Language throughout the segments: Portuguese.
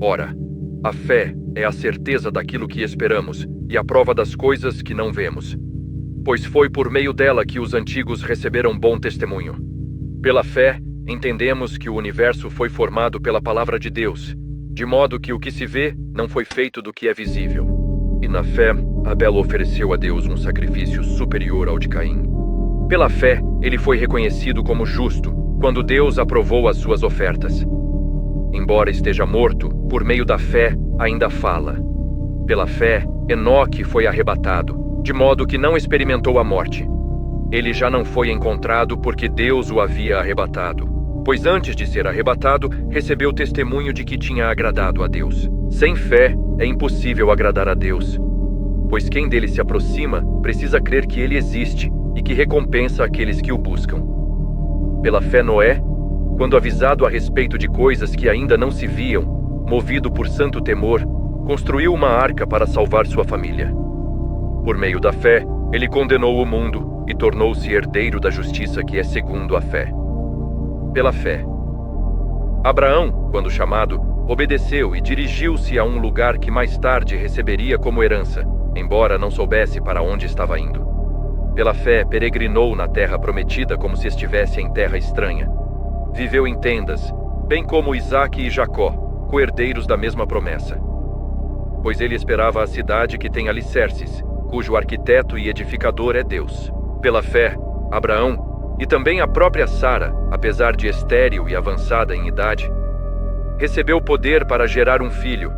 Ora, a fé é a certeza daquilo que esperamos e a prova das coisas que não vemos. Pois foi por meio dela que os antigos receberam bom testemunho. Pela fé, entendemos que o universo foi formado pela palavra de Deus, de modo que o que se vê não foi feito do que é visível. E na fé, Abel ofereceu a Deus um sacrifício superior ao de Caim. Pela fé, ele foi reconhecido como justo, quando Deus aprovou as suas ofertas. Embora esteja morto, por meio da fé, ainda fala. Pela fé, Enoque foi arrebatado, de modo que não experimentou a morte. Ele já não foi encontrado porque Deus o havia arrebatado, pois antes de ser arrebatado, recebeu testemunho de que tinha agradado a Deus. Sem fé, é impossível agradar a Deus, pois quem dele se aproxima precisa crer que ele existe e que recompensa aqueles que o buscam. Pela fé, Noé, quando avisado a respeito de coisas que ainda não se viam, movido por santo temor, construiu uma arca para salvar sua família. Por meio da fé, ele condenou o mundo e tornou-se herdeiro da justiça que é segundo a fé. Pela fé, Abraão, quando chamado, obedeceu e dirigiu-se a um lugar que mais tarde receberia como herança, embora não soubesse para onde estava indo. Pela fé, peregrinou na terra prometida como se estivesse em terra estranha. Viveu em tendas, bem como Isaque e Jacó, co-herdeiros da mesma promessa. Pois ele esperava a cidade que tem alicerces, cujo arquiteto e edificador é Deus. Pela fé, Abraão, e também a própria Sara, apesar de estéril e avançada em idade, recebeu poder para gerar um filho,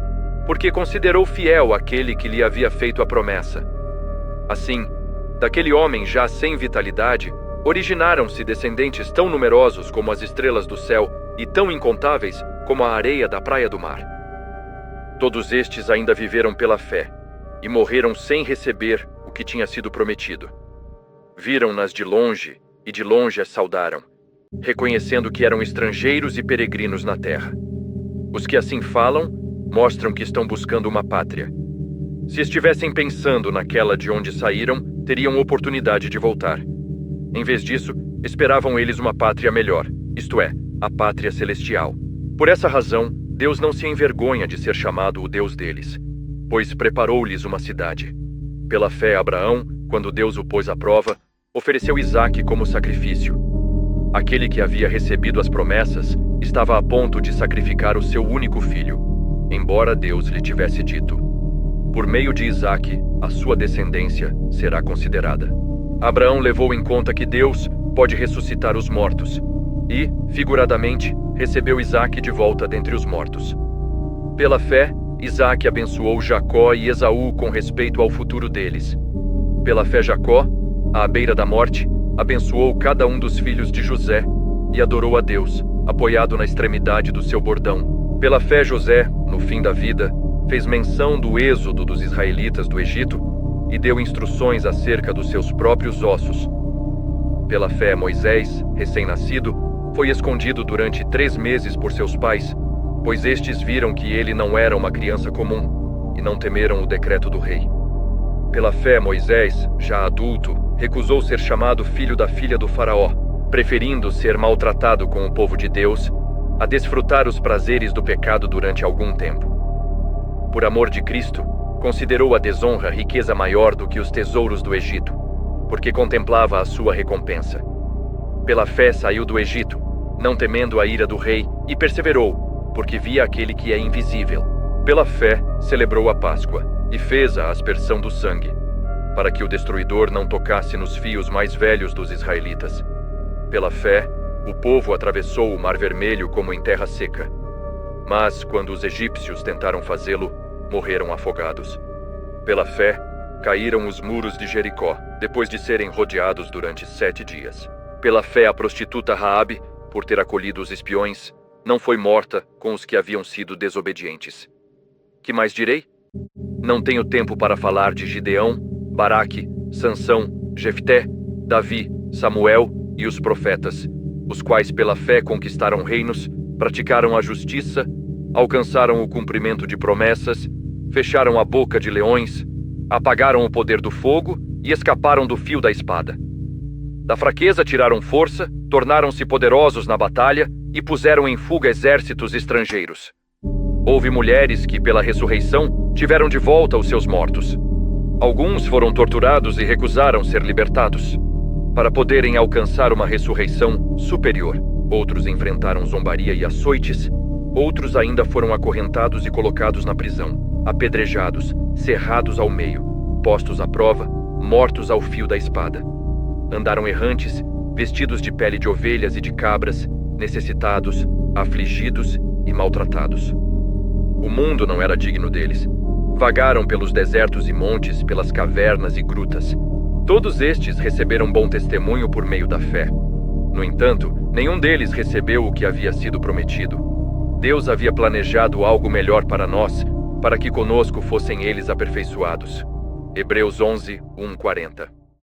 porque considerou fiel aquele que lhe havia feito a promessa. Assim, daquele homem já sem vitalidade, originaram-se descendentes tão numerosos como as estrelas do céu e tão incontáveis como a areia da praia do mar. Todos estes ainda viveram pela fé e morreram sem receber o que tinha sido prometido. Viram-nas de longe e de longe as saudaram, reconhecendo que eram estrangeiros e peregrinos na terra. Os que assim falam mostram que estão buscando uma pátria. Se estivessem pensando naquela de onde saíram, teriam oportunidade de voltar. Em vez disso, esperavam eles uma pátria melhor, isto é, a pátria celestial. Por essa razão, Deus não se envergonha de ser chamado o Deus deles, pois preparou-lhes uma cidade. Pela fé, Abraão, quando Deus o pôs à prova, ofereceu Isaque como sacrifício. Aquele que havia recebido as promessas estava a ponto de sacrificar o seu único filho, embora Deus lhe tivesse dito: por meio de Isaque, a sua descendência será considerada. Abraão levou em conta que Deus pode ressuscitar os mortos e, figuradamente, recebeu Isaque de volta dentre os mortos. Pela fé, Isaque abençoou Jacó e Esaú com respeito ao futuro deles. Pela fé, Jacó, à beira da morte, abençoou cada um dos filhos de José e adorou a Deus, apoiado na extremidade do seu bordão. Pela fé, José, no fim da vida, fez menção do êxodo dos israelitas do Egito e deu instruções acerca dos seus próprios ossos. Pela fé, Moisés, recém-nascido, foi escondido durante 3 meses por seus pais, pois estes viram que ele não era uma criança comum e não temeram o decreto do rei. Pela fé, Moisés, já adulto, recusou ser chamado filho da filha do faraó, preferindo ser maltratado com o povo de Deus a desfrutar os prazeres do pecado durante algum tempo. Por amor de Cristo, considerou a desonra riqueza maior do que os tesouros do Egito, porque contemplava a sua recompensa. Pela fé saiu do Egito, não temendo a ira do rei, e perseverou, porque via aquele que é invisível. Pela fé celebrou a Páscoa, e fez a aspersão do sangue, para que o destruidor não tocasse nos fios mais velhos dos israelitas. Pela fé, o povo atravessou o Mar Vermelho como em terra seca. Mas, quando os egípcios tentaram fazê-lo, morreram afogados. Pela fé, caíram os muros de Jericó, depois de serem rodeados durante 7 dias. Pela fé, a prostituta Raabe, por ter acolhido os espiões, não foi morta com os que haviam sido desobedientes. Que mais direi? Não tenho tempo para falar de Gideão, Baraque, Sansão, Jefté, Davi, Samuel e os profetas, os quais pela fé conquistaram reinos, praticaram a justiça, alcançaram o cumprimento de promessas, fecharam a boca de leões, apagaram o poder do fogo e escaparam do fio da espada. Da fraqueza tiraram força, tornaram-se poderosos na batalha e puseram em fuga exércitos estrangeiros. Houve mulheres que, pela ressurreição, tiveram de volta os seus mortos. Alguns foram torturados e recusaram ser libertados, para poderem alcançar uma ressurreição superior. Outros enfrentaram zombaria e açoites. Outros ainda foram acorrentados e colocados na prisão, apedrejados, cerrados ao meio, postos à prova, mortos ao fio da espada. Andaram errantes, vestidos de pele de ovelhas e de cabras, necessitados, afligidos e maltratados. O mundo não era digno deles. Vagaram pelos desertos e montes, pelas cavernas e grutas. Todos estes receberam bom testemunho por meio da fé. No entanto, nenhum deles recebeu o que havia sido prometido. Deus havia planejado algo melhor para nós, para que conosco fossem eles aperfeiçoados. Hebreus 11, 1-40.